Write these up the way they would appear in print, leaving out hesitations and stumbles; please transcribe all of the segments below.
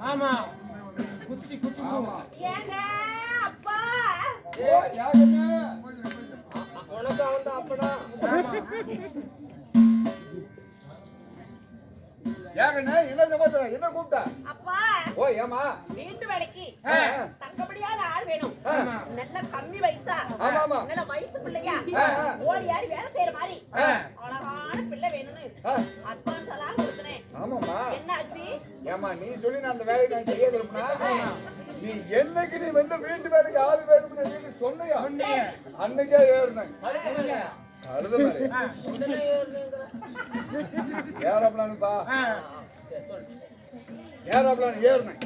ஆமா குத்தி குத்தி ஏங்க அப்பா உனக்கு அவன் அப்பனா ஏங்கண்ணே என்ன சமாச்சாரம் என்ன கூப்பிட்டா அப்பா ஓ ஏமா வீட்டு வேலைக்கு தங்கப்படியான ஆள் வேணும் நல்ல கம்மி வயசா நல்ல வயசு பிள்ளையா ஓடி ஆடி வேலை செய்யற மாதிரி அழகான பிள்ளை வேணும்னு அட்வான்ஸ் எல்லாம் கொடுத்தனேன். ஆமாமா என்னாச்சு? ஏமா நீ சொல்லி நான் அந்த வேலையை நான் செய்ய விரும்பினா நீ என்னைக்கு நீ வந்து வீட்டு வேலைக்கு ஆள் வேணும்னு நீ சொன்னியா அன்னைக்கே ஏறினேன் அழுத மாதிரி ஏறாப்லான்ப்பா ஏறாப்லான் ஏறினேன்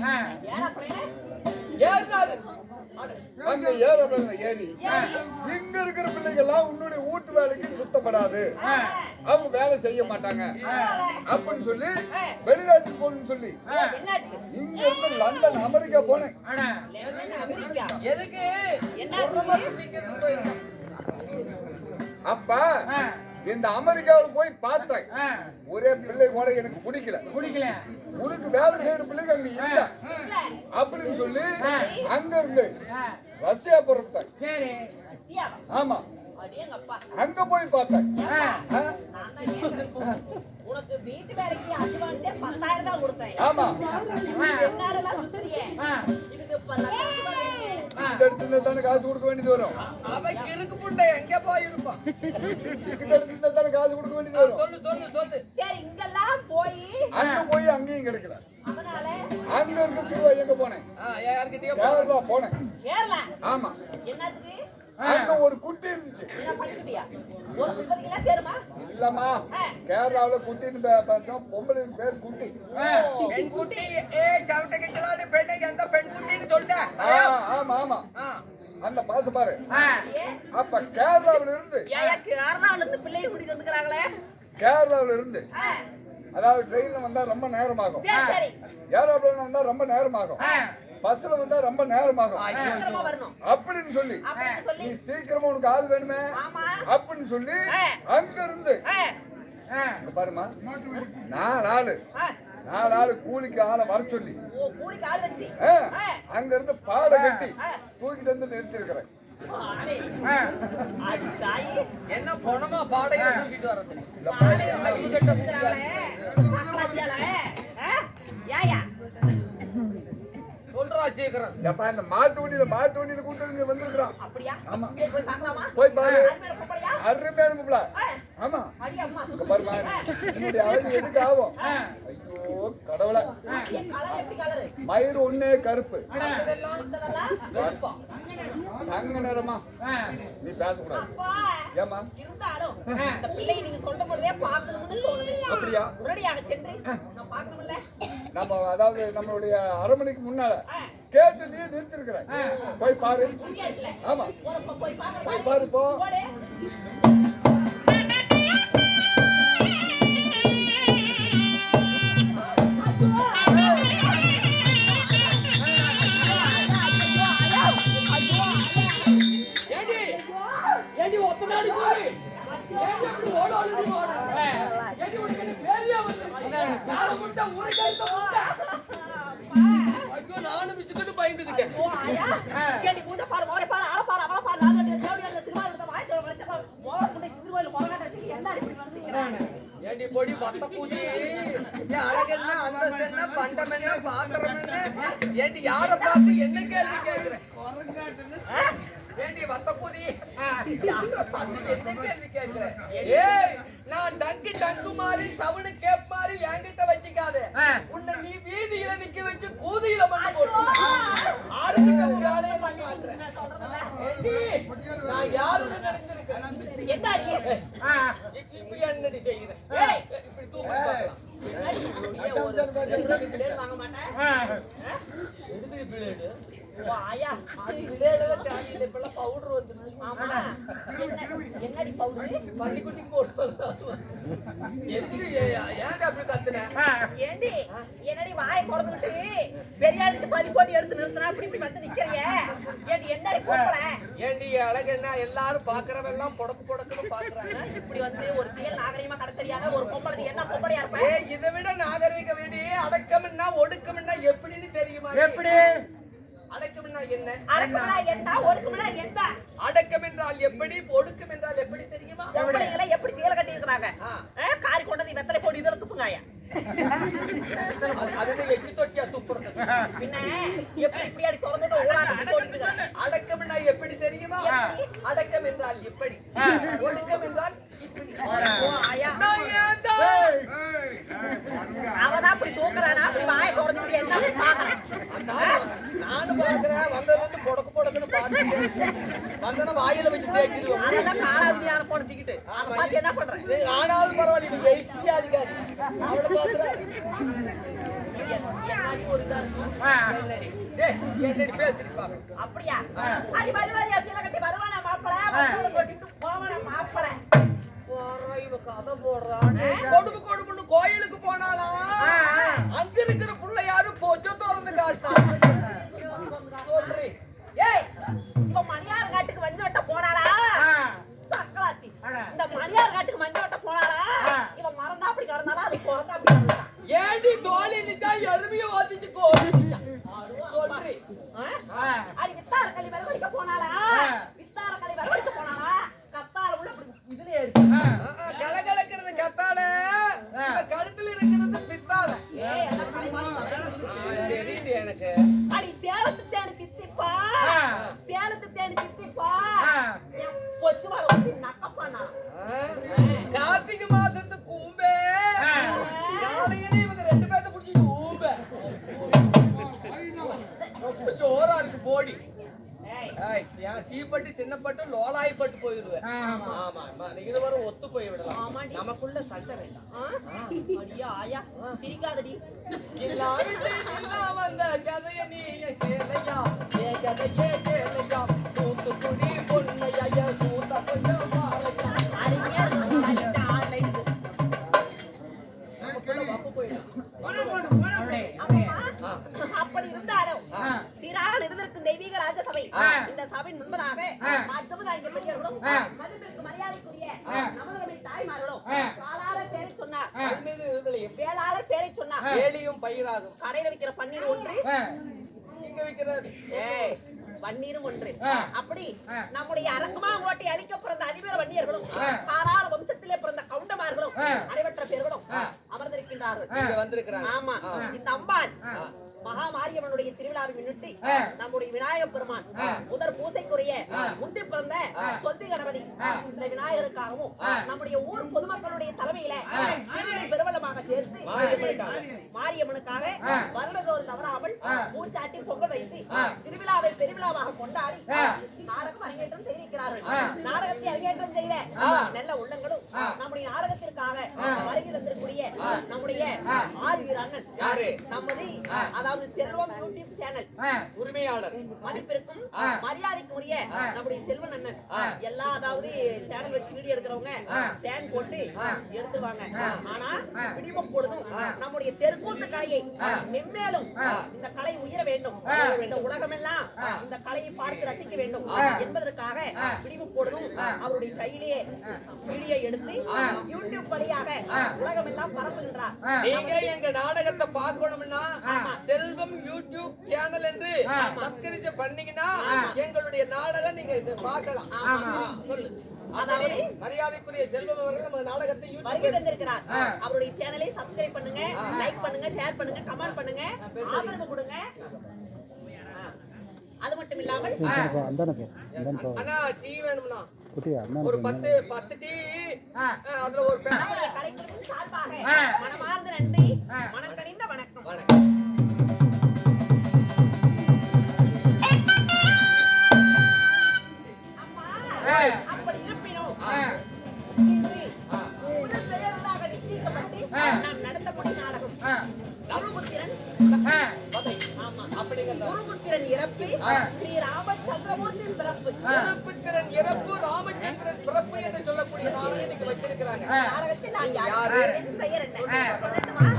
அங்க ஏறாப்லான் ஏறி இங்க இருக்கிற பிள்ளைங்க எல்லாம் உன்னுடைய வீட்டு வேலைக்கு சுத்தப்படாது அவங்க வேலை செய்ய மாட்டாங்க அப்படின்னு சொல்லி வெளிநாட்டுக்கு போகணும்னு சொல்லி இங்க இருந்து லண்டன் அமெரிக்கா போனேன். அப்ப இந்த அமெரிக்காவில் போய் பார்த்தேன் ஒரே பிள்ளை கூட எனக்கு பிடிக்கல உனக்கு வேலை செய்யற பிள்ளைங்க அங்க இல்ல அப்படின்னு சொல்லி அங்க இருந்து ரஷ்யா பொறுத்தேன். ஆமா அங்க போய் பார்த்தேன் உனக்கு வீட்டு வேலைக்கு அட்வான்ஸே 10,000 தான் கொடுத்தேன். ஆமா என்னாலலாம் சுத்துறியே இதுக்கு எடுத்து தானே காசு கொடுக்க வேண்டியது வரும். அவைக்கு இருக்கு புண்டை எங்க போய் இருப்பான் டிக்கெட் எடுத்து தானே காசு கொடுக்க வேண்டியது வரும். சொல்லு சரி இங்கெல்லாம் போய் அங்க போய் அங்கேயும் கிடைக்கல. அதனால அங்க இருந்து திருவா எங்க போனேன் கேரளா போனேன். ஆமா என்னதுக்கு அங்க ஒரு குட்டி இருந்துச்சு. என்ன படிக்கிறியா? ஒரு 30 கிலோ தேருமா? இல்லம்மா கேரளாவுல குட்டின்னு பார்த்தோம் பொம்பளை பேர் குட்டி. பெண் குட்டி சவுட்டக்கலாடி பெண்ணை எந்த பெண் குட்டின்னு சொல்ல. ஆமா ஆமா அந்த பாச பாரு. அப்ப கேரளாவுல இருந்து கேரளாவுல இருந்து பிள்ளையை கூட்டிட்டு வந்துக்கறாங்களே கேரளாவுல இருந்து அதாவது ட்ரெயின்ல வந்தா ரொம்ப நேரம் ஆகும். ஏரோப்ளேன்ல வந்தா ரொம்ப நேரம் ஆகும். பஸ்ல வந்தா ரொம்ப நேரம் ஆகும் அப்படின்னு சொல்லி நீ சீக்கிரமா உனக்கு ஆள் வேணுமே அப்படின்னு சொல்லி அங்க இருந்து பாருமா 4 ஆளு கூலிக்கு ஆளை வர சொல்லி அங்க இருந்து பாடை கட்டி தூக்கிட்டு வந்து நிறுத்தி இருக்கிறேன். என்ன பணமா பாடையா தூக்கிட்டு வரது இந்த மாட்டு வண்டியில கூட்டு வந்திருக்கிறான். போய் பாரு அருமையான மாப்பிள. ஆமா பாருமா என்னுடைய அழகு எதுக்கு ஆகும்? ஐயோ கடவுள மயிறு ஒண்ணே கருப்பு தங்க நேரமா நீ பேசக்கூடாது. ஏமா அப்படியா நம்ம அதாவது நம்மளுடைய அரண்மனைக்கு முன்னால கேட்டு நீ நிறுத்திருக்கிறேன். போய் பாரு. ஆமா போய் பாரு போ. ஒத்த நாடி போய் ஓட முட்டை உருக்கெடுத்த முட்டை ஐயோ நானும் விச்சுக்கிட்டு பயந்துக்கிட்டேன் ஓ ஆயா கேடி மூஞ்ச பாரு மோரே பாரு ஆள பாரு அவள பாரு நான் வந்து தேவடியால திருவாரூர்ல வாய் தர வச்ச மோர புண்டை திருவாரூர்ல போறானே என்ன இப்படி வந்தீங்க ஏண்டி பொடி வத்த பூதி ஏன் அழகென்ன அந்தஸ்தென்ன பண்டமென்ன பாத்திரமென்ன ஏண்டி யார பார்த்து என்ன கேள்வி கேக்குறேன் ஏண்டி வத்த பூதி யார பார்த்து என்ன கேள்வி கேக்குறேன் ஏய் நான் டங்கு மாதிரி சவுனு கேப் மாதிரி என்கிட்ட வச்சுக்காத உன்னை நீ வீதியில நிக்க வச்சு கூதியில பண்ண போட்டு ஆறுகிட்ட ஒரு ஆளையே நான் காட்டுறேன் ஏண்டி நான் யாருன்னு நினைச்சிருக்கேன் என்னடி இப்ப என்னடி செய்யுறேன் இப்படி தூக்கி பார்க்கலாம் வாங்க மாட்டேன் எதுக்கு பிளேடு ஓ ஆயா அது பிளேடுல தேவையில்லை இப்ப பவுடர் வந்துருச்சு ஆமா என்னடி பவுடர் பள்ளிக்குட்டி போட்டு எதுக்கு ஏன்டா அப்படி கத்துன ஏண்டி என்னடி வாயை கொடந்துட்டு பெரியாடிச்சு பதி போட்டு எடுத்து நிறுத்தினா இப்படி இப்படி வந்து நிக்கிறீங்க ஏண்டி என்னடி கூப்பிட ஏண்டி அழகென்ன எல்லாரும் பாக்குறவெல்லாம் புடக்குன்னு பாக்குறாங்க இப்படி வந்து ஒரு செயல் நாகரிகமா கடை தெரியாத ஒரு பொம்பளை என்ன பொம்பளையா இருப்ப இதை விட நாகரிக வேண்டி அடக்கம்னா ஒடுக்கம்னா எப்படின்னு தெரியுமா எப்படி அடக்கம்னா என்ன அடக்கம்னா என்ன ஒடுக்கம்னா என்ன அடக்கம் என்றால் எப்படி ஒடுக்கம் என்றால் எப்படி தெரியுமா பொம்பளைங்களை எப்படி செயல் கட்டி இருக்கிறாங்க காரி கொண்டது வெத்தலை போட்டு இதுல துப்புங்காயா அதனை எச்சி தொட்டியா துப்புறது பின்ன எப்படி இப்படியாடி திறந்துட்டு ஓடாத அடக்கம்னா எப்படி தெரியுமா அடக்கம் என்றால் எப்படி ஒடுக்கம் என்றால் அவதான் அப்படி தூக்குறானா அப்படி வாயை திறந்துட்டு என்ன பாக்குறேன் நானும் பாக்குறேன் வந்தது புடக்குன்னு பாத்துட்டு வந்தனா வாயில வச்சு தேய்ச்சிடுவோம் அதெல்லாம் காலாவதியான போன டிக்கெட் பாத்து என்ன பண்றேன் ஆனாலும் பரவாயில்ல நீ எயிட்ஸி அதிகாரி அவளை பாத்துற என்னடி பேசிருப்பா அப்படியா அடி வருவாரியா சில கட்டி வருவானா மாப்பிள கொட்டிட்டு போவானா மாப்பிள இவ கதை போடுறான் கொடுப்புன்னு கோயிலுக்கு போனாலா அங்க இருக்கிற பிள்ளையாரு பொஜ திறந்து காட்டா சொல்றி ஏய் இப்ப மணியார் காட்டுக்கு வஞ்சோட்ட போனாளா சக்கலாத்தி இந்த மணியார் காட்டுக்கு மஞ்சோட்ட போனாளா இவ மறந்தா அப்படி கடந்தாளா அது பிறந்தா அப்படி கடந்தா ஏடி தோழி நிச்சா எருமைய ஓதிச்சு கோவிச்சா சொல்றி அடி வித்தார களி வரவழிக்க போனாளா வித்தார களி வரவழிக்க போனாளா கத்தால உள்ள இதுலயே இருக்கு கலகலக்கிறது கத்தால கழுத்துல இருக்கிறது பித்தால ஏய் எல்லாம் களி மாதிரி தெரியுது எனக்கு அடி சேலத்து தேடி தித்திப்பா சேலத்து தேடி தித்திப்பா பொச்சு வாழ நக்கப்பானா கார்த்திகை மாசத்து கூம்பே காலையில இவங்க ரெண்டு பேர்த்த புடிச்சிட்டு ஊம்பே சோரா இருக்கு போடி சீப்பட்டு சின்னப்பட்டு லோலாய்ப்பட்டு போயிடுவேன் ஆமா இது வர ஒத்து போய் விடலாம் நமக்குள்ள சண்டை வேண்டாம் அடியா ஆயா சிரிக்காதடி வந்த கதைய நீ கேளையா ஏ கதையே கேளையா தூத்துக்குடி பொன்னையா தூத்த கொஞ்சம் பாறையா அருமையா இருக்கு ஆன்லைன் அப்படி இருந்தாலும் சீராக இருந்திருக்கும் தெய்வீக ராஜசபை இந்த சபையின் முன்பதாக சமுதாய பெரியவர்களும் மதிப்பிற்கு மரியாதைக்குரிய நமது தாய்மார்களும் காலாளர் பேரை சொன்னார் வேளாளர் பேரை சொன்னார் வேலியும் பயிராகும் கடையில வைக்கிற பன்னீர் ஒன்று இங்க வைக்கிறது வன்னீரும் ஒன்று அப்படி நம்முடைய அரங்கமா ஓட்டி அழிக்க பிறந்த அதிபர் வன்னியர்களும் காராள வம்சத்திலே பிறந்த கவுண்டமார்களும் அனைவற்ற பேர்களும் அமர்ந்திருக்கின்றார்கள் வந்திருக்கிறாங்க ஆமா இந்த அம்பாள் மகா மாரியம்மனுடைய திருவிழாவை முன்னிட்டு நம்முடைய விநாயகப் பெருமான் முதற் பூசைக்குரிய முந்தி பிறந்த சொந்தி கணபதி இந்த விநாயகருக்காகவும் நம்முடைய ஊர் பொதுமக்களுடைய தலைமையில பெருவளமாக சேர்த்து மாரியம்மனுக்காக வருடதோறும் தவறாமல் பூச்சாட்டி பொங்கல் வைத்து திருவிழாவை பெருவிழாவாக கொண்டாடி நாடகம் அரங்கேற்றம் செய்திருக்கிறார்கள் நாடகத்தை அரங்கேற்றம் செய்த நல்ல உள்ளங்களும் நம்முடைய நாடகத்திற்காக வருகை தந்திருக்கூடிய நம்முடைய ஆறு வீரண்ணன் நமது அதாவது செல்வம் யூடியூப் சேனல் உரிமையாளர் மதிப்பிற்கும் மரியாதைக்கும் உரிய நம்முடைய செல்வன் அண்ணன் எல்லா அதாவது சேனல் வச்சு வீடியோ எடுக்கிறவங்க ஸ்டாண்ட் போட்டு எடுத்துருவாங்க ஆனா விடிவும் பொழுதும் நம்முடைய தெருக்கூத்து கலையை மென்மேலும் இந்த கலை உயர வேண்டும் இந்த உலகமெல்லாம் இந்த கலையை பார்த்து ரசிக்க வேண்டும் என்பதற்காக விடிவும் பொழுதும் அவருடைய கையிலேயே வீடியோ எடுத்து யூடியூப் வழியாக உலகமெல்லாம் பரப்புகின்றார் நீங்க எங்க நாடகத்தை பார்க்கணும்னா செல்வம் யூடியூப் சேனல் என்று சப்ஸ்கிரைப் பண்ணீங்கன்னா எங்களுடைய நாடகம் நீங்க இதை பார்க்கலாம். சொல்லு. மரியாதைக்குரிய செல்வம் அவர்கள் நம்ம நாடகத்தை யூடியூப்ல வந்திருக்கிறார். அவருடைய சேனலை சப்ஸ்கிரைப் பண்ணுங்க, லைக் பண்ணுங்க, ஷேர் பண்ணுங்க, கமெண்ட் பண்ணுங்க, ஆதரவு கொடுங்க. அது மட்டும் இல்லாமல் அண்ணா டீ வேணும்னா ஒரு 10 டீ அதுல ஒரு கலைஞர்கள் சார்பாக மனமார்ந்த நன்றி, மனம் கனிந்த வணக்கம். அம்மா அப்படி இருப்பினோம் இன்று முதல் பெயர்களாக நிச்சயிக்கப்பட்டு நாம் நடத்தப்பட்ட நாடகம் குருபுத்திரன் குருபுத்திரன் இறப்பு ஸ்ரீ ராமச்சந்திரமூர்த்தியின் பிறப்பு. குருபுத்திரன் இறப்பு ராமச்சந்திரன் பிறப்பு என்று சொல்லக்கூடிய நாடகம் இன்னைக்கு வச்சிருக்கிறாங்க. நாடகத்தில் நான் யாரு, என் பெயர் என்ன சொல்லட்டுமா?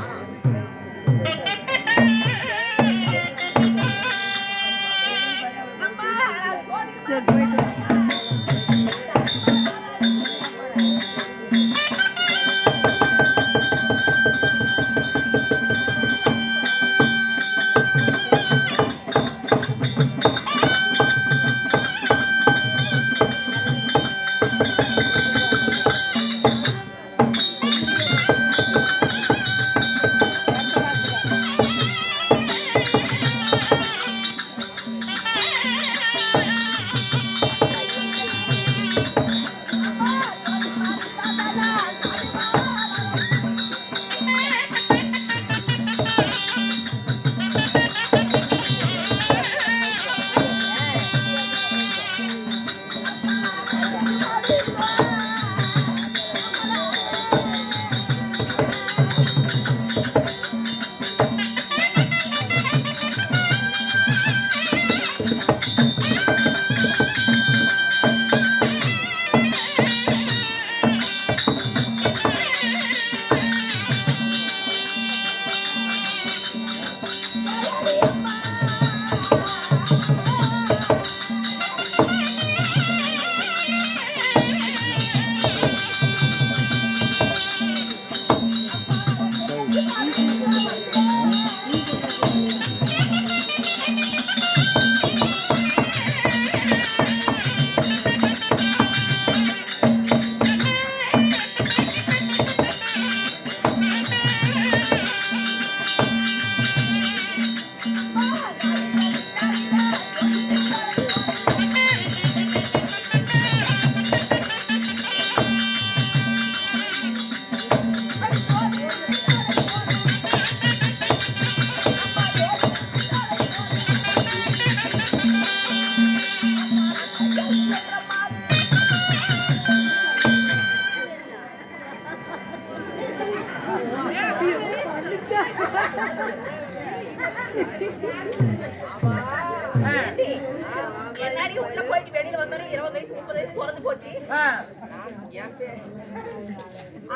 என்னடி உள்ள போயிட்டு வெளியில வந்தோம் 20 வயசு 30 வயசு குறைஞ்சு போச்சு.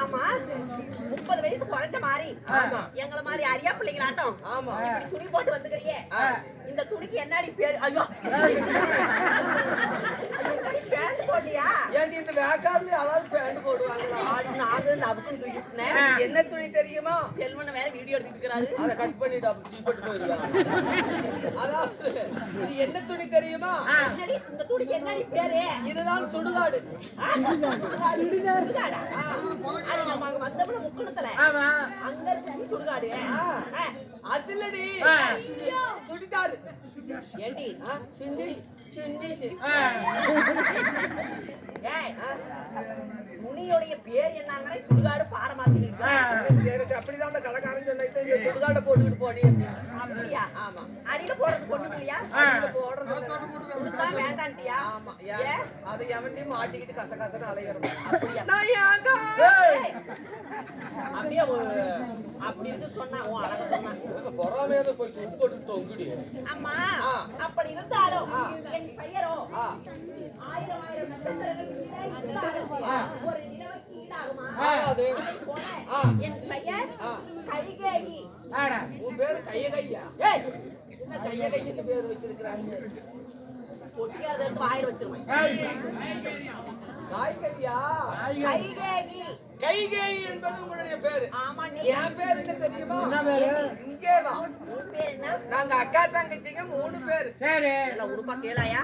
ஆமா 30 வயசு குறைஞ்ச மாதிரி எங்களை மாதிரி அரியா பிள்ளைங்களாட்டம் இப்படி துணி போட்டு வந்துக்கிறியே, இந்த துணிக்கு என்னடி பேரு? ஐயோ பேண்ட் போட்டியா? ஏன்டி இந்த வேக்காடுல அதாவது பேண்ட் போடுவாங்களா? நாங்க அதுக்கும் தூக்கிட்டேன். என்ன துணி தெரியுமா? செல்வன வேற வீடியோ எடுத்துட்டு இருக்காரு. அத கட் பண்ணிட்டு அப்படி போட்டு போயிடுவாங்க. அதாவது இது என்ன துணி தெரியுமா? என்னடி இந்த துணிக்கு என்னடி பேரு? இதுதான் சுடுகாடு. சுடுகாடா? அது நம்ம அங்க வந்தப்பல முக்குளத்துல. ஆமா. அங்க இருக்கு சுடுகாடு. அதுலடி சுடிதாரு. ஏண்டி? சிந்திஷ் சிந்திஷ். ஏய் துணியோட பேர் என்னங்கற சுடுகாடு பாட மாட்டீங்க. எனக்கு அப்படிதான் அந்த கடைக்காரன் சொன்னிட்டு இந்த சுடுகாட போட்டுட்டு போடி. அப்படியா? ஆமா. அடியில போடுறது கொண்டு இல்லையா? அடியில போடுறது சுடுதா வேண்டாம்ட்டியா? ஆமா. ஏன் அது எவன்டி மாட்டிக்கிட்டு கத்த கத்தன அலையறோம். அப்படியா? நான் ஏங்க அப்படியே அப்படி இருந்து சொன்னா ஓ அழகா சொன்னா பொறாமையில போய் போட்டு தொங்குடி. அம்மா அப்படி இருந்தாலும் என் பெயரோ ஆயிரம் நட்சத்திரங்கள் ஒரு நிலவுக்கு ஈடாகுமா? என் பெயர் கைகேயி. உன் பேரு கையா? ஏய் என்ன கையின்னு பேர் வச்சிருக்கிறாங்க? பொட்டியாத வாயில வச்சிருவேன். காய்கறியா? கைகேயி. கைகேயி என்பது உங்களுடைய பேரு. ஆமா, நீ என் பேர் என்ன தெரியுமா? என்ன பேரு? இங்கே வா. உன் பேர் என்ன? நாங்க அக்கா தங்கச்சிங்க 3 பேரு. சரி. எல்லாம் உருப்பா கேளாயா?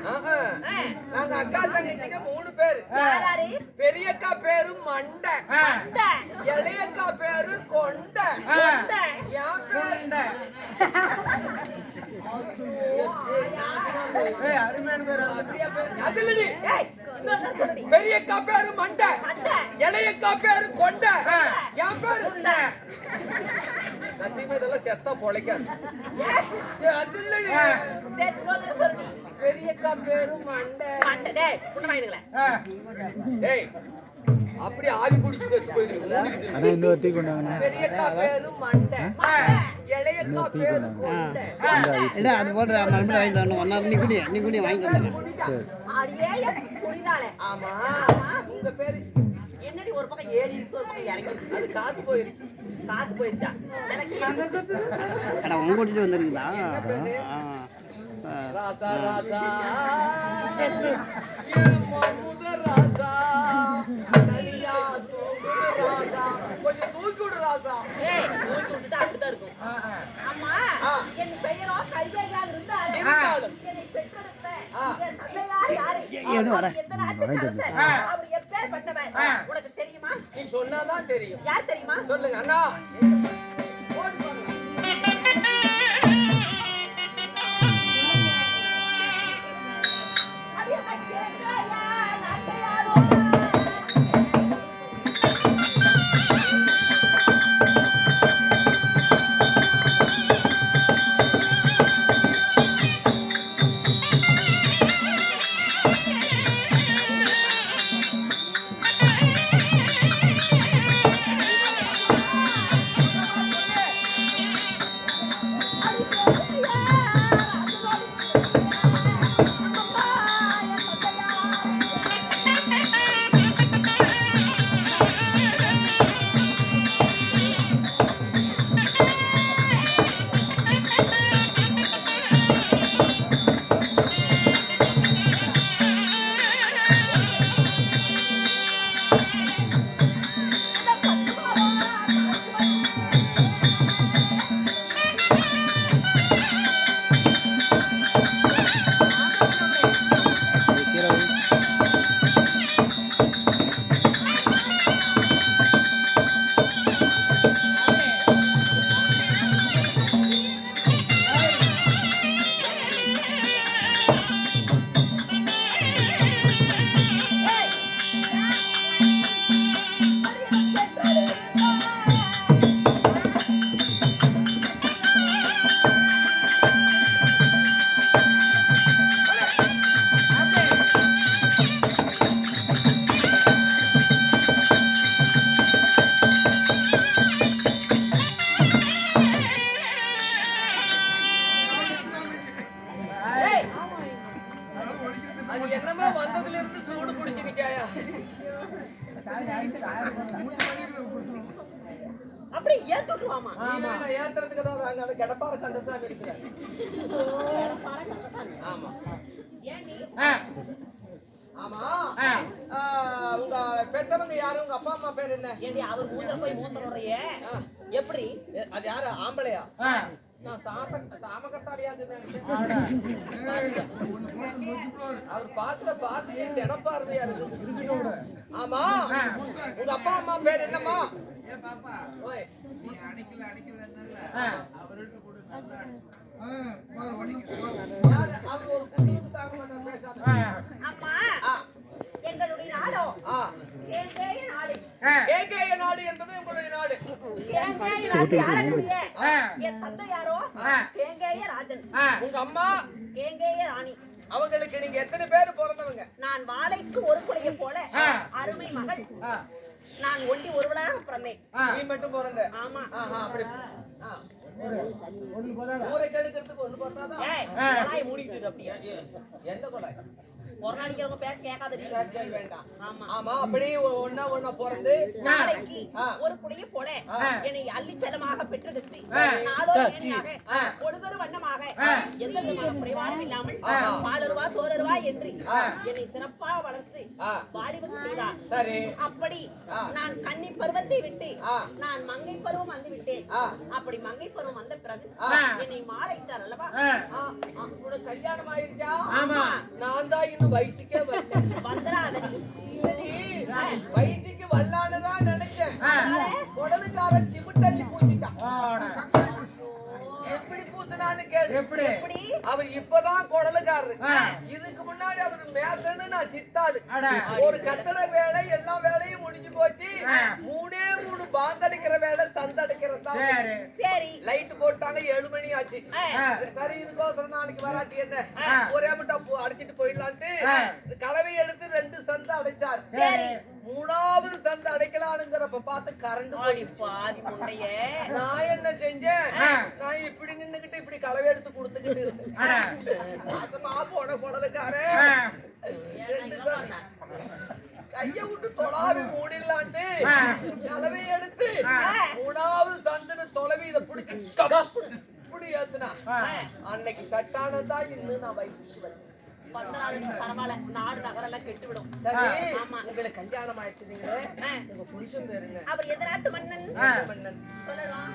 நாங்க அக்கா தங்கச்சிங்க 3 பேரு. யாராரு? பெரியக்கா பேரு மண்டை, இந்த. இளையக்கா பேரு கொண்டை, இந்த. என் பேரு ஏய், அருமையான பேரு. அப்படியா பேரு? அது இல்லடி. ஏய், இன்னொன்னு சொல்லுடி. பெரியக்கா பேரு மண்டை, மண்டை. இளையக்கா பேரு கொண்டை, என் பேரு சத்தியமா இதெல்லாம் செத்தா பொழைக்காது. அது இல்லடி. சரி, இன்னொன்னு சொல்லுடி. பெரியக்கா பேரு மண்டை. மண்டை. டேய், புண்ணு வாங்கிடுங்களேன். ஏய், அப்படி ஆவி குடிச்சு போயிருவீங்களா? பெரியக்கா பேரு மண்டை, இளையக்கா பேரு கொண்டை. அது போட்டு மறுபடியும் வாங்கிட்டு வரணும். ஒன்னார் நீ குடி வாங்கிட்டு வந்துடுறேன். அடியே, குடிதாளே. ஆமா, உங்க பேரு என்னடி ஒரு பக்கம் ஏறி இருக்கு, ஒரு பக்கம் இறங்கி இருக்கு. அது காத்து போயிருச்சு. காத்து போயிருச்சா? எனக்கு அட உங்க கூட்டிட்டு வந்துருங்களா? ராசா ராசா என் மமுத ராசா, தனியா தூக்குடு ராசா, கொஞ்சம் தூக்கி விடு ராசா. ஏய், தூக்கி விட்டுட்டா அப்படிதான் இருக்கும். ஆமா, என் பெயரோ கைகையாக இருந்தாலும் இருந்தாலும். என்னை பெற்றெடுத்த ஆ. என் தந்தையார் யாரு? அவர் எந்த நாட்டுக்கு அரசர்? அவர் எப்பேற்பட்டவர்? உனக்கு தெரியுமா? நீ சொன்னாதான் தெரியும். யார் தெரியுமா? சொல்லுங்க அண்ணா. ஓடி வாங்க. அடியம்மா கேட்கிறாயா, நாட்டையாரோ? அது என்னமோ வந்ததுல இருந்து சூடு பிடிச்சிருக்காயா? அப்படி ஏத்துட்டுவாமா? ஏத்துறதுக்கு தான் நாங்க அந்த கடப்பார கண்டசாமி இருக்கிறேன். ஆமா ஏண்டி? ஆமா. உங்க பெத்தவங்க யாரு? உங்க அப்பா அம்மா பேர் என்ன? ஏண்டி, அவர் மூத்த போய் மூத்த வர்றையே எப்படி? அது யாரு? ஆம்பளையா? நான் சாமகத்தாலியான்னு நினைச்சேன். அவர் பார்த்து திடப்பார்வையா இருக்கு. ஆமா, உங்க அப்பா அம்மா பேர் என்னம்மா? ஓய். யாரு? அவர் ஒரு குடும்பத்துக்கு தாங்க மாட்டார், பேசாம. அம்மா, எங்களுடைய நாடோ கேங்கேய நாடு. கேகேய நாடு என்பது உங்களுடைய நாடு. கேங்கேய நாடு யாருடைய? என் தந்தை யாரோ? கேங்கேய ராஜன். உங்க அம்மா? கேங்கேய ராணி. அவங்களுக்கு நீங்க எத்தனை பேர் பிறந்தவங்க? நான் வாழைக்கு ஒரு குலையை போல அருமை மகள். நான் ஒண்டி ஒருவளாக பிறந்தேன். நீ மட்டும் பிறந்த? ஆமா. அப்படி ஊரை கெடுக்கிறதுக்கு ஒண்ணு பார்த்தாதான். ஏய், கொலாயை மூடிட்டு இரு அப்படியே. எந்த கொலாய்? பொறநாடிக்கிறவங்க பேச கேட்காதடி. சரி, வேண்டாம். ஆமா. ஆமா, அப்படியே ஒண்ணா பிறந்து நாளைக்கு ஆ. ஒரு குடிய போல என்னை அள்ளி செல்லமாக பெற்றெடுத்து ஆ. நாளோ மேனியாக பொழுதொரு வண்ணமாக எந்த விதமான குறைபாடும் இல்லாமல் பாலருவா சோரருவா என்று என்னை சிறப்பாக வளர்த்து வாலிபம் செய்தார். சரி. அப்படி நான் கன்னி பருவத்தை விட்டு நான் மங்கை பருவம் வந்து விட்டேன். அப்படி மங்கை பருவம் வந்த பிறகு என்னை மாலையிட்டார் அல்லவா? உனக்கு கல்யாணம் ஆயிருச்சா? ஆமா. நான் தான் இன்னும் வயசுக்கே வரல. வந்துடாதடி. வயசுக்கு வரலான்னுதான் நினைச்சேன். உடலுக்காரன் சிமெண்ட் பூச்சிட்டான். எப்படி பூத்துனான்னு கேளு. எப்படி? அவர் இப்பதான் குடலுக்காரரு. இதுக்கு முன்னாடி அவரு மேசன்னு நான் சித்தாடு. ஒரு கட்டட வேலை எல்லா வேலையும் முடிஞ்சு போச்சு. 3 பாந்தடிக்கிற வேலை சந்தடிக்கிறது தான். சரி. லைட் போட்டாங்க 7 மணி ஆச்சு. சரி, இதுக்கோசரம் நாளைக்கு வராட்டி என்ன ஒரே மட்டும் அடிச்சிட்டு போயிடலான்ட்டு கலவை எடுத்து 2 சந்தை அடைச்சார். 3வது சந்தை அடைக்கலானுங்கிறப்ப பார்த்து கரண்ட் பாதி முண்டைய நான் என்ன செஞ்சேன்? நான் இப்படி நின்னுகிட்டு இப்படி கலவை எடுத்து கொடுத்துக்கிட்டு இருந்தேன். போன குடலுக்காரே கைய விட்டு தொலாவி மூடிடலான்ட்டு கலவை எடுத்து 3வது சந்தன தொலைவி இதை பிடிச்சி இப்படி ஏத்துனா அன்னைக்கு சட்டானதான் இன்னும் நான் வயசுக்கு வரேன். பரவாயில்ல, நாடு நகரெல்லாம் கெட்டு விடும். உங்களுக்கு கல்யாணம் ஆயிடுச்சுங்களே, உங்க புருஷன் பேருங்க? அவர் எந்த நாட்டு மன்னன்? மன்னன் சொல்லலாம்.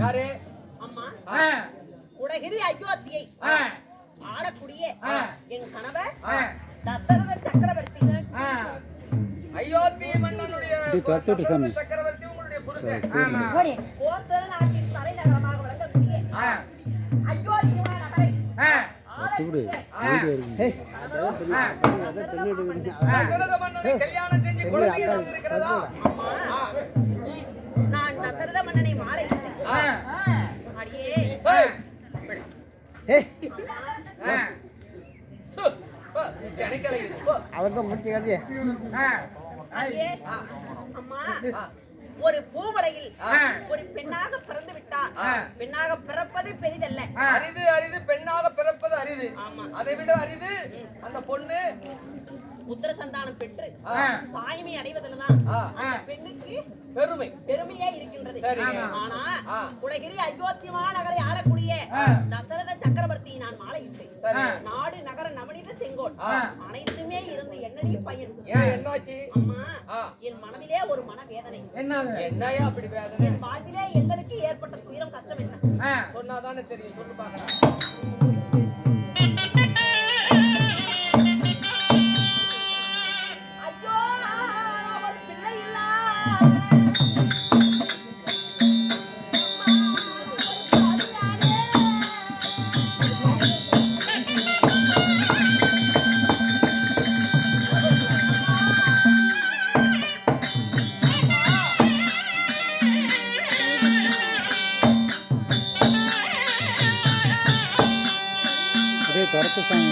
யாரு? அம்மா உலகிரி அயோத்தியை ஆளக்கூடிய என் கணவர் தசரத சக்கரவர்த்தி. அயோத்தி மன்னனுடைய சக்கரவர்த்தி உங்களுடைய புருஷன். கோசல நாட்டின் தலைநகரமாக விளங்கக்கூடிய அயோத்தி நகரை தசரத மன்னனை கல்யாணம் செஞ்சு குழந்தை இருக்கிறதா? நான் தசரத மன்னனை மாலையிட்டு அடியே அம்மா ஒரு பூமலையில் ஒரு பெண்ணாக பிறந்து விட்டார். பெண்ணாக பிறப்பது பெரிதல்ல, அரிது அரிது. பெண்ணாக பிறப்பது அரிது. அதை விட அரிது அந்த பொண்ணு புத்திர சந்தானம் பெற்று தாய்மை அடைவதில்தான் அந்த பெண்ணுக்கு பெருமையா இருக்கின்றது. ஆனா உலகிரி அயோத்தி மாநகரை ஆளக்கூடிய தசரத சக்கரவர்த்தி நான் மாலையிட்டேன். நாடு நகர நவநீத செங்கோல் அனைத்துமே இருந்து என்னடி பையன். என்னாச்சு? அம்மா என் மனதிலே ஒரு மன வேதனை. என்னையா அப்படி வேதனை? என் வாழ்விலே எங்களுக்கு ஏற்பட்ட துயரம் கஷ்டம் என்ன சொன்னாதானே தெரியும். சொல்லு பாக்கலாம். ஐயோ ஒரு பிள்ளை இல்ல அதே துரத்து சாமி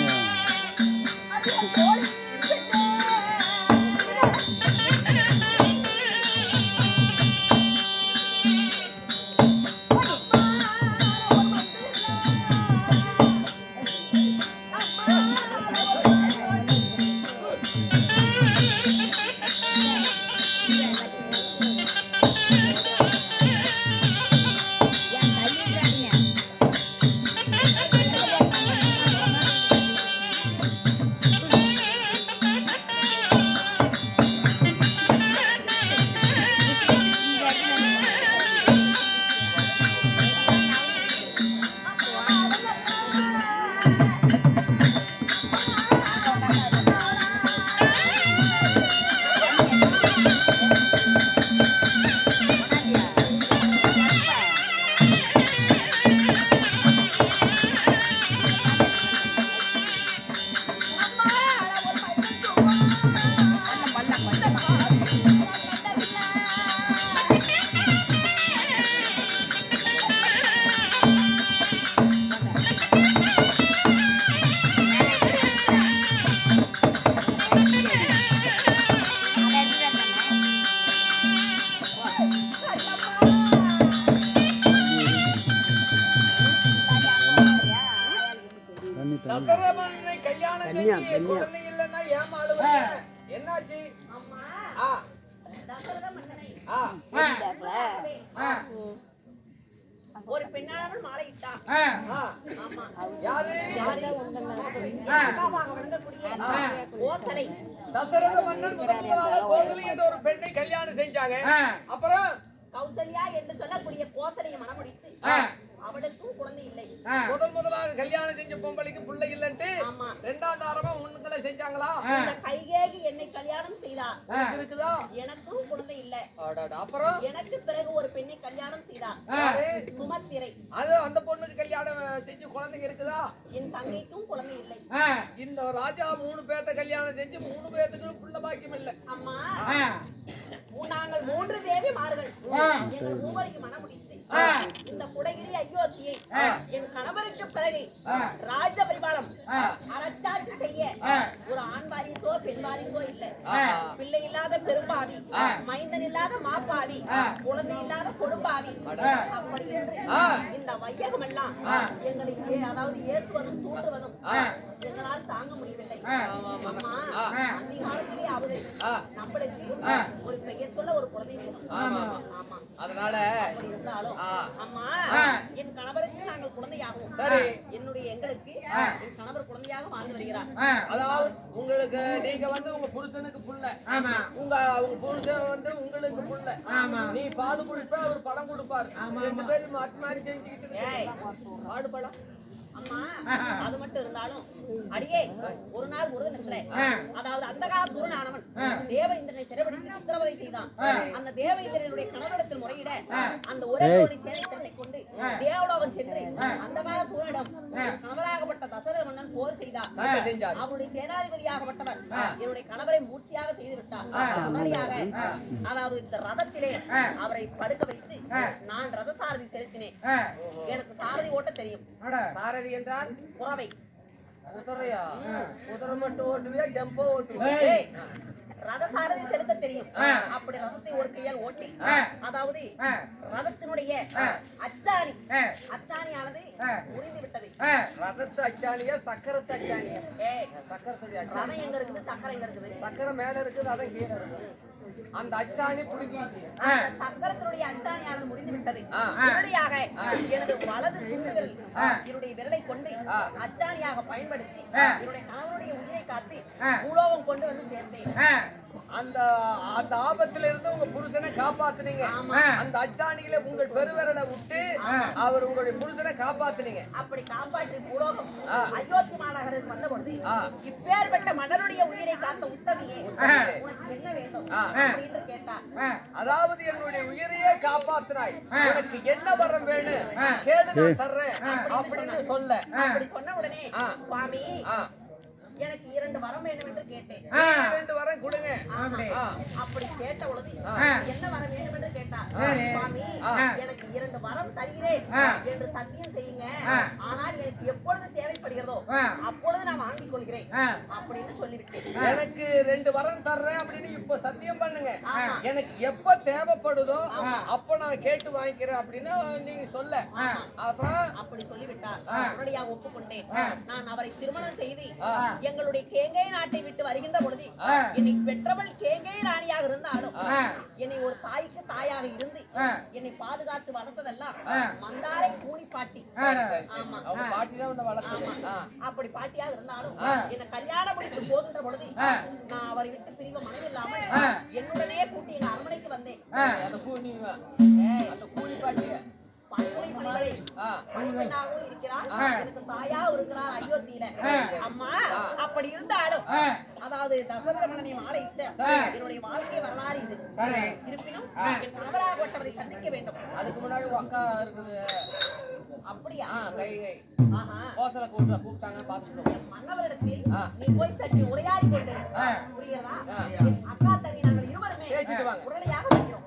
தசரமன்னனை கல்யாணம் செஞ்சு குழந்தை இல்லைன்னா ஏமா அழுவீங்க? என்னாச்சு? அம்மா ஆ, தசரத மன்னனை ஆ, ஒரு பெண்ணானவள் மாலையிட்டான். ஆ. ஆமா யாரு? அக்காவாக விளங்கக்கூடிய கோசலை. தசரத மன்னன் முதலாக கோசலை என்ற ஒரு பெண்ணை கல்யாணம் செஞ்சாங்க. அப்புறம் கௌசல்யா என்று சொல்லக்கூடிய கோசலையை மணமுடித்து அவளுக்கும் குழந்தை இல்லை. முதலாக கல்யாணம் செஞ்ச பொம்பளைக்கு பிள்ளை இல்லன்ட்டு ஆமா ரெண்டாம் தாரமா உன்னுக்களை செஞ்சாங்களா? இந்த கைகேகி என்னை கல்யாணம் செய்தார். இருக்குதா? எனக்கும் குழந்தை இல்லை. அப்புறம் எனக்கு பிறகு ஒரு பெண்ணை கல்யாணம் செய்தார், சுமத்திரை. அது அந்த பொண்ணுக்கு கல்யாணம் செஞ்சு குழந்தைங்க இருக்குதா? என் தங்கைக்கும் குழந்தை இல்லை. இந்த ராஜா 3 பேர்த்த கல்யாணம் செஞ்சு 3 பேர்த்துக்கு புள்ள பாக்கியம் இல்ல. அம்மா நாங்கள் 3 தேவிமார்கள் எங்கள் மூவரையும் மணமுடித்து இந்த குடகிரி அயோத்தியை என் கணவருக்கு பிறகு ராஜ பரிபாலம் அரசாட்சி செய்ய ஒரு ஆண் வாரிசோ பெண் வாரிசோ இல்லை. பிள்ளை இல்லாத பெரும்பாவி, மைந்தன் இல்லாத மாப்பாவி, குழந்தை இல்லாத கொடும்பாவி. அப்படி என்று இந்த வையகம் எல்லாம் எங்களை அதாவது ஏசுவதும் தூண்டுவதும் எங்களால் தாங்க முடியவில்லை. அம்மா அந்த காலத்திலே ஆகுது நம்மளுக்கு ஒரு பெயர் சொல்ல ஒரு குழந்தை வேணும். ஆமா அதனால அப்படி இருந்தாலும் அம்மா என் கணவருக்கு நாங்கள் குழந்தையாகவும் என்னுடைய எங்களுக்கு என் கணவர் குழந்தையாக வாழ்ந்து வருகிறார். அதாவது உங்களுக்கு நீங்க வந்து உங்க புருஷனுக்கு புள்ள, உங்க புருஷன் வந்து உங்களுக்கு புள்ள. நீ பால் குடிப்ப அவர் பழம் கொடுப்பாரு. 2 பேரும் மாற்றி மாறி செஞ்சுக்கிட்டு பாடு பழம். அம்மா அது மட்டும் இருந்தாலும் அடியே ஒரு நாள் முருகன் அதாவது அந்தகாசூரன் ஆனவன் தேவ இந்திரனை சிறைபிடித்து சித்திரவதை செய்தான். அந்த தேவ இந்திரனுடைய கணவரிடத்தில் முறையிட அந்த ஒரே சேனை கொண்டு தேவலோகம் சென்று அந்தகாசூரனிடம் கணவராகப்பட்ட தசரத மன்னன் போர் செய்தார். அவருடைய சேனாதிபதியாகப்பட்டவர் என்னுடைய கணவரை மூர்ச்சியாக செய்து விட்டார். அதாவது இந்த ரதத்திலே அவரை படுக்க வைத்து நான் ரதசாரதி செலுத்தினேன். எனக்கு சாரதி ஓட்ட தெரியும். சாரதி என்றால் குறவை. குதிரையா? குதிரை மட்டும் ஓட்டுவியா? டெம்போ ஓட்டுவியா? ரதசாரதி செலுத்த தெரியும். அப்படி ரதத்தை ஒரு கையால் ஓட்டி அதாவது ரதத்தினுடைய அச்சாணியானது முடிந்து விட்டது. ரதத்து அச்சாணியா சக்கரத்து அச்சாணியா? சக்கரத்துடைய ரதம் எங்க இருக்குது, சக்கரம் எங்க இருக்குது? சக்கரம் மேல இருக்குது, ரதம் கீழே இருக்குது. அந்த அச்சாணி புடுங்கி சக்கரத்தினுடைய அச்சாணியானது முடிந்து விட்டது. உடனடியாக எனது வலது சுண்டுவிரல் என்னுடைய விரலை கொண்டு அச்சாணியாக பயன்படுத்தி என்னுடைய கணவருடைய உயிரை காத்து பூலோகம் கொண்டு வந்து சேர்த்தேன். அந்த அந்த ஆபத்துல இருந்து உங்க புருஷனை காப்பாத்துனீங்க. அந்த அச்சாணியில உங்கள் பெருவிரலை விட்டு அவர் உங்களுடைய புருஷனை காப்பாத்துனீங்க. அப்படி காப்பாற்றி பூலோகம் அயோத்தி மாநகருக்கு வந்த பொழுது இப்பேற்பட்ட மன்னருடைய உயிரை காத்த உத்தமியே உனக்கு என்ன வேண்டும் அப்படின்னு கேட்டார். அதாவது என்னுடைய உயிரையே காப்பாத்தினாய், உனக்கு என்ன வரம் வேணும் கேளு, நான் தர்றேன் அப்படின்னு சொல்ல. அப்படி சொன்ன உடனே சுவாமி எனக்கு 2 வரம் வேண்டும் என்று கேட்டேன். 2 வரம் கொடுங்க. அப்படி கேட்ட பொழுது என்ன வரம் வேண்டும் என்று கேட்டார். சுவாமி எனக்கு 2 வரம் தருகிறேன் என்று சத்தியம் செய்யுங்க, ஆனால் எனக்கு எப்பொழுது தேவைப்படுகிறதோ அப்பொழுது நான் வாங்கிக் கொள்கிறேன் அப்படின்னு சொல்லிவிட்டேன். எனக்கு 2 வரம் தர்றேன் அப்படின்னு இப்ப சத்தியம் பண்ணுங்க, எனக்கு எப்ப தேவைப்படுதோ அப்ப நான் கேட்டு வாங்கிக்கிறேன் அப்படின்னு நீங்க சொல்ல. அப்புறம் அப்படி சொல்லிவிட்டார். உடனடியாக ஒப்புக்கொண்டேன். நான் அவரை திருமணம் செய்து எங்களுடைய கேங்கை நாட்டை விட்டு வருகின்ற பொழுது என்னை பெற்றவள் கேங்கை ராணியாக இருந்தாலும் என்னை ஒரு தாய்க்கு தாயாக இருந்து என்னை பாதுகாத்து வளர்த்ததெல்லாம் மந்தாரை கூனி பாட்டி. ஆமா, பாட்டிதான் உன்னை வளர்த்தது. அப்படி பாட்டியாக இருந்தாலும் என்னை கல்யாணம் முடித்து போகின்ற பொழுது நான் அவரை விட்டு பிரிவு மனதில்லாமல் என்னுடனே கூட்டி எங்க அரண்மனைக்கு வந்தேன். அந்த கூலி பாட்டிய பணிபெண்ணாகவும் இருக்கிறார், எனக்கு தாயாகவும் இருக்கிறார் அயோத்தியில. அம்மா அப்படி இருந்தாலும் அதாவது தசரத மன்னனை மாலையிட்ட என்னுடைய வாழ்க்கை வரலாறு இது. இருப்பினும் என் கணவராகப்பட்டவரை சந்திக்க வேண்டும். அதுக்கு முன்னாடி அக்கா இருக்குது. அப்படியா? கோசல கூப்பிட்டாங்க பாத்துக்கோ. மன்னவரிடத்தில் நீ போய் சற்று உரையாடி கொண்டு புரியுதா? அக்கா தங்கி நாங்கள் இருவருமே உடனடியாக வருகிறோம்.